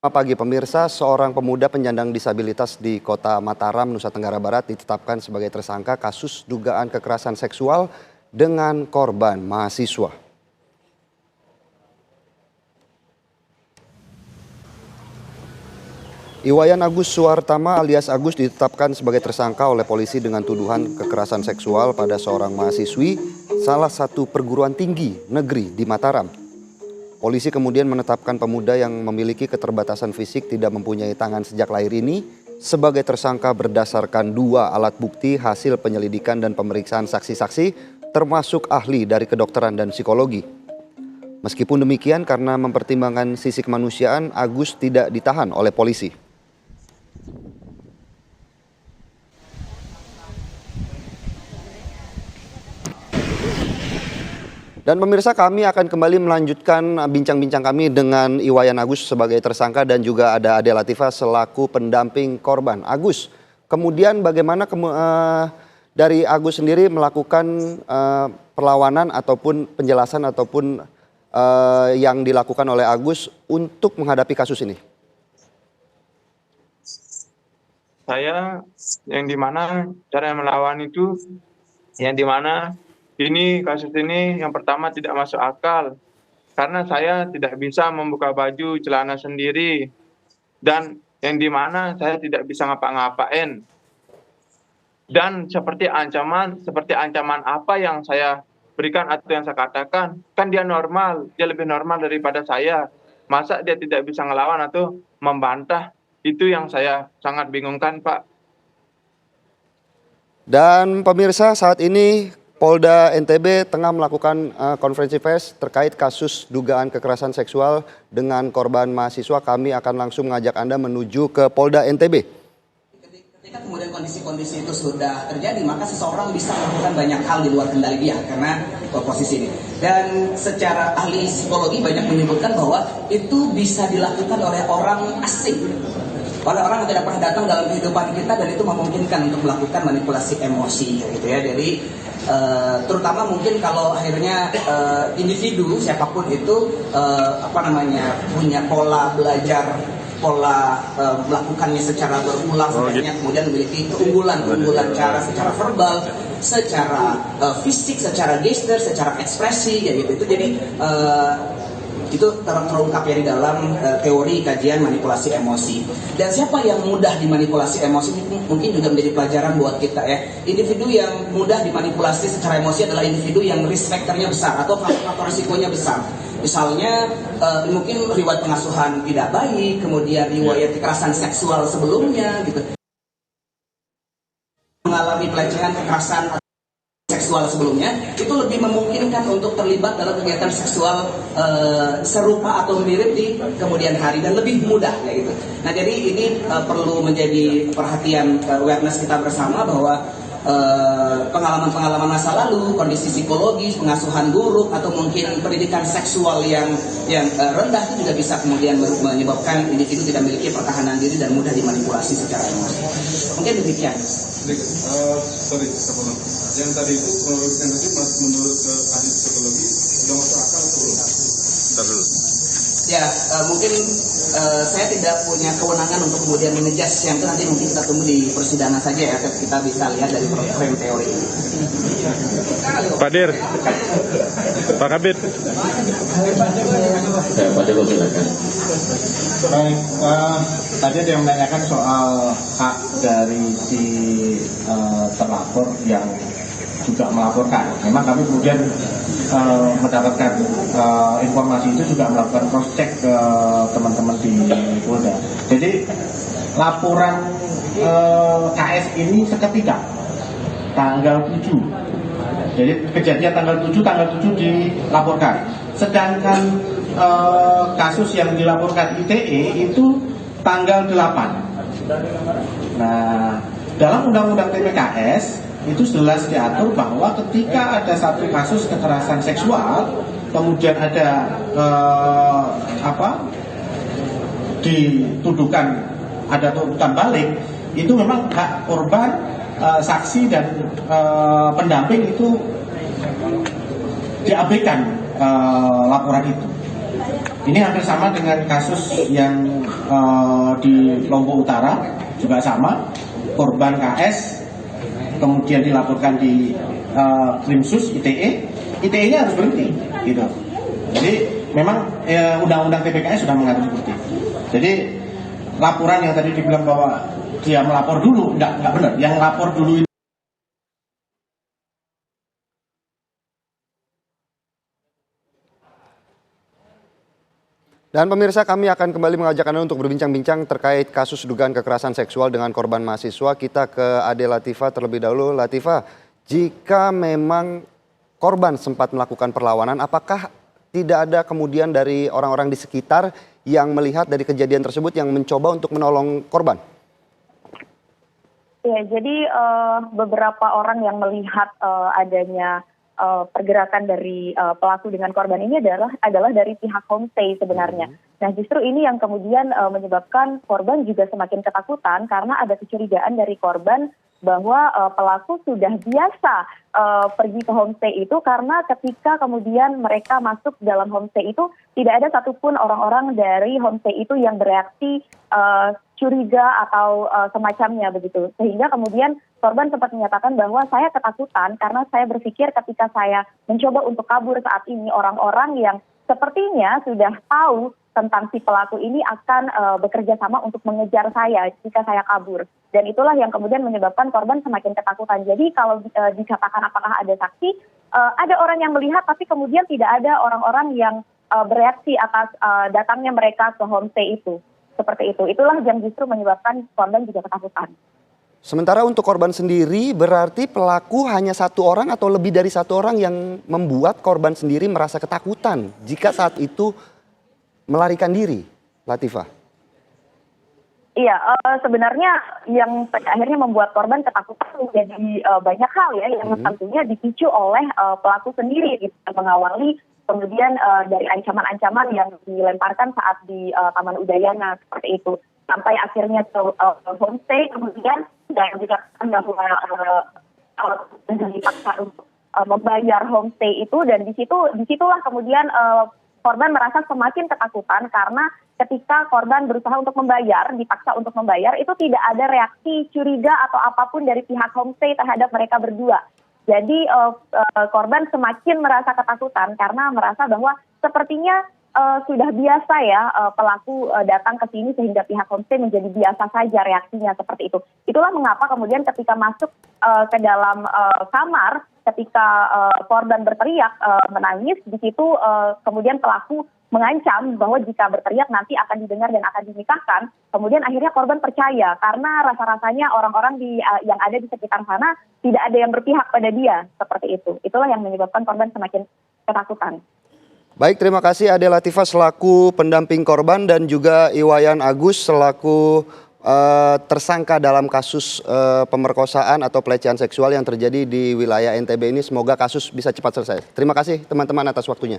Selamat pagi pemirsa, seorang pemuda penyandang disabilitas di Kota Mataram, Nusa Tenggara Barat ditetapkan sebagai tersangka kasus dugaan kekerasan seksual dengan korban mahasiswa. Iwayan Agus Suartama alias Agus ditetapkan sebagai tersangka oleh polisi dengan tuduhan kekerasan seksual pada seorang mahasiswi salah satu perguruan tinggi negeri di Mataram. Polisi kemudian menetapkan pemuda yang memiliki keterbatasan fisik tidak mempunyai tangan sejak lahir ini sebagai tersangka berdasarkan 2 alat bukti hasil penyelidikan dan pemeriksaan saksi-saksi termasuk ahli dari kedokteran dan psikologi. Meskipun demikian, karena mempertimbangkan sisi kemanusiaan, Agus tidak ditahan oleh polisi. Dan pemirsa, kami akan kembali melanjutkan bincang-bincang kami dengan Iwayan Agus sebagai tersangka dan juga ada Ade Latifah selaku pendamping korban. Agus, kemudian bagaimana dari Agus sendiri melakukan perlawanan ataupun penjelasan ataupun yang dilakukan oleh Agus untuk menghadapi kasus ini? Saya yang dimana cara melawan itu yang dimana kasus ini yang pertama tidak masuk akal karena saya tidak bisa membuka baju celana sendiri dan yang dimana saya tidak bisa ngapa-ngapain dan seperti ancaman apa yang saya berikan atau yang saya katakan, kan dia lebih normal daripada saya, masa dia tidak bisa ngelawan atau membantah? Itu yang saya sangat bingungkan, Pak. Dan pemirsa, saat ini Polda NTB tengah melakukan konferensi pers terkait kasus dugaan kekerasan seksual dengan korban mahasiswa. Kami akan langsung mengajak Anda menuju ke Polda NTB. Ketika kemudian kondisi-kondisi itu sudah terjadi, maka seseorang bisa melakukan banyak hal di luar kendali dia karena posisi ini. Dan secara ahli psikologi banyak menyebutkan bahwa itu bisa dilakukan oleh orang asing. Oleh orang yang tidak pernah datang dalam kehidupan kita, dan itu memungkinkan untuk melakukan manipulasi emosi gitu ya. Jadi terutama mungkin kalau akhirnya individu siapapun itu punya pola belajar, pola melakukannya secara berulang, kemudian memiliki keunggulan cara secara verbal, secara fisik, secara gesture, secara ekspresi ya gitu. Itu jadi itu terungkap ya di dalam teori kajian manipulasi emosi. Dan siapa yang mudah dimanipulasi emosi mungkin juga menjadi pelajaran buat kita ya. Individu yang mudah dimanipulasi secara emosi adalah individu yang risk factor-nya besar atau faktor risikonya besar. Misalnya mungkin riwayat pengasuhan tidak baik, kemudian riwayat kekerasan seksual sebelumnya gitu, mengalami pelecehan kekerasan seksual sebelumnya, itu lebih memungkinkan untuk terlibat dalam kegiatan seksual serupa atau mirip di kemudian hari dan lebih mudah ya gitu. Nah jadi ini perlu menjadi perhatian awareness kita bersama bahwa pengalaman-pengalaman masa lalu, kondisi psikologis, pengasuhan buruk atau mungkin pendidikan seksual yang rendah itu juga bisa kemudian menyebabkan individu tidak memiliki pertahanan diri dan mudah dimanipulasi secara emosi. Mungkin demikian. Yang tadi itu menurut ahli psikologi sudah masuk akal atau belum? Ya, mungkin saya tidak punya kewenangan untuk kemudian mengejas yang itu, nanti mungkin kita tunggu di persidangan saja ya, kita bisa lihat dari frame teori ini. Pak Dir, Pak Kabit. Ya, Pak Dir, silakan. Baik, tadi ada yang menanyakan soal hak dari si terlapor yang juga melaporkan. Memang kami kemudian mendapatkan informasi itu juga melakukan cross check ke teman-teman di Polda. Jadi laporan KS ini seketika tanggal 7. Jadi kejadian tanggal 7 dilaporkan. Sedangkan kasus yang dilaporkan ITE itu tanggal 8. Nah, dalam Undang-Undang TPKS itu jelas diatur bahwa ketika ada satu kasus kekerasan seksual, kemudian ada dituduhkan ada tuntutan balik, itu memang hak korban, saksi dan pendamping itu diabaikan laporan itu. Ini hampir sama dengan kasus yang di Lombok Utara, juga sama, korban KS kemudian dilaporkan di Krimsus ITE, ITE-nya harus berhenti, gitu. Jadi memang undang-undang TPKS sudah mengatur seperti itu. Jadi laporan yang tadi dibilang bahwa dia melapor dulu, enggak benar. Yang lapor dulu Dan pemirsa, kami akan kembali mengajak Anda untuk berbincang-bincang terkait kasus dugaan kekerasan seksual dengan korban mahasiswa. Kita ke Ade Latifah terlebih dahulu. Latifah, jika memang korban sempat melakukan perlawanan, apakah tidak ada kemudian dari orang-orang di sekitar yang melihat dari kejadian tersebut yang mencoba untuk menolong korban? Ya, jadi beberapa orang yang melihat adanya pergerakan dari pelaku dengan korban ini adalah dari pihak homestay sebenarnya. Nah, justru ini yang kemudian menyebabkan korban juga semakin ketakutan karena ada kecurigaan dari korban bahwa pelaku sudah biasa pergi ke homestay itu, karena ketika kemudian mereka masuk dalam homestay itu tidak ada satupun orang-orang dari homestay itu yang bereaksi curiga atau semacamnya begitu. Sehingga kemudian korban sempat menyatakan bahwa saya ketakutan karena saya berpikir ketika saya mencoba untuk kabur saat ini, orang-orang yang sepertinya sudah tahu tentang si pelaku ini akan bekerja sama untuk mengejar saya jika saya kabur. Dan itulah yang kemudian menyebabkan korban semakin ketakutan. Jadi kalau dikatakan apakah ada saksi, ada orang yang melihat tapi kemudian tidak ada orang-orang yang bereaksi atas datangnya mereka ke homestay itu. Seperti itu. Itulah yang justru menyebabkan korban juga ketakutan. Sementara untuk korban sendiri, berarti pelaku hanya satu orang atau lebih dari satu orang yang membuat korban sendiri merasa ketakutan jika saat itu melarikan diri, Latifah? Iya, sebenarnya yang akhirnya membuat korban ketakutan menjadi banyak hal ya, yang tentunya dipicu oleh pelaku sendiri gitu, mengawali kemudian dari ancaman-ancaman yang dilemparkan saat di Taman Udayana seperti itu, sampai akhirnya ke homestay, kemudian dan dikatakan bahwa dipaksa untuk membayar homestay itu, dan disitulah kemudian korban merasa semakin ketakutan karena ketika korban berusaha untuk membayar, dipaksa untuk membayar, itu tidak ada reaksi curiga atau apapun dari pihak homestay terhadap mereka berdua. Jadi korban semakin merasa ketakutan karena merasa bahwa sepertinya sudah biasa ya pelaku datang ke sini, sehingga pihak homestay menjadi biasa saja reaksinya seperti itu. Itulah mengapa kemudian ketika masuk ke dalam kamar, ketika korban berteriak menangis, di situ kemudian pelaku mengancam bahwa jika berteriak nanti akan didengar dan akan dinikahkan. Kemudian akhirnya korban percaya karena rasa-rasanya orang-orang yang ada di sekitar sana tidak ada yang berpihak pada dia, seperti itu. Itulah yang menyebabkan korban semakin ketakutan. Baik, terima kasih Ade Latifah selaku pendamping korban dan juga Iwayan Agus selaku tersangka dalam kasus pemerkosaan atau pelecehan seksual yang terjadi di wilayah NTB ini. Semoga kasus bisa cepat selesai. Terima kasih teman-teman atas waktunya.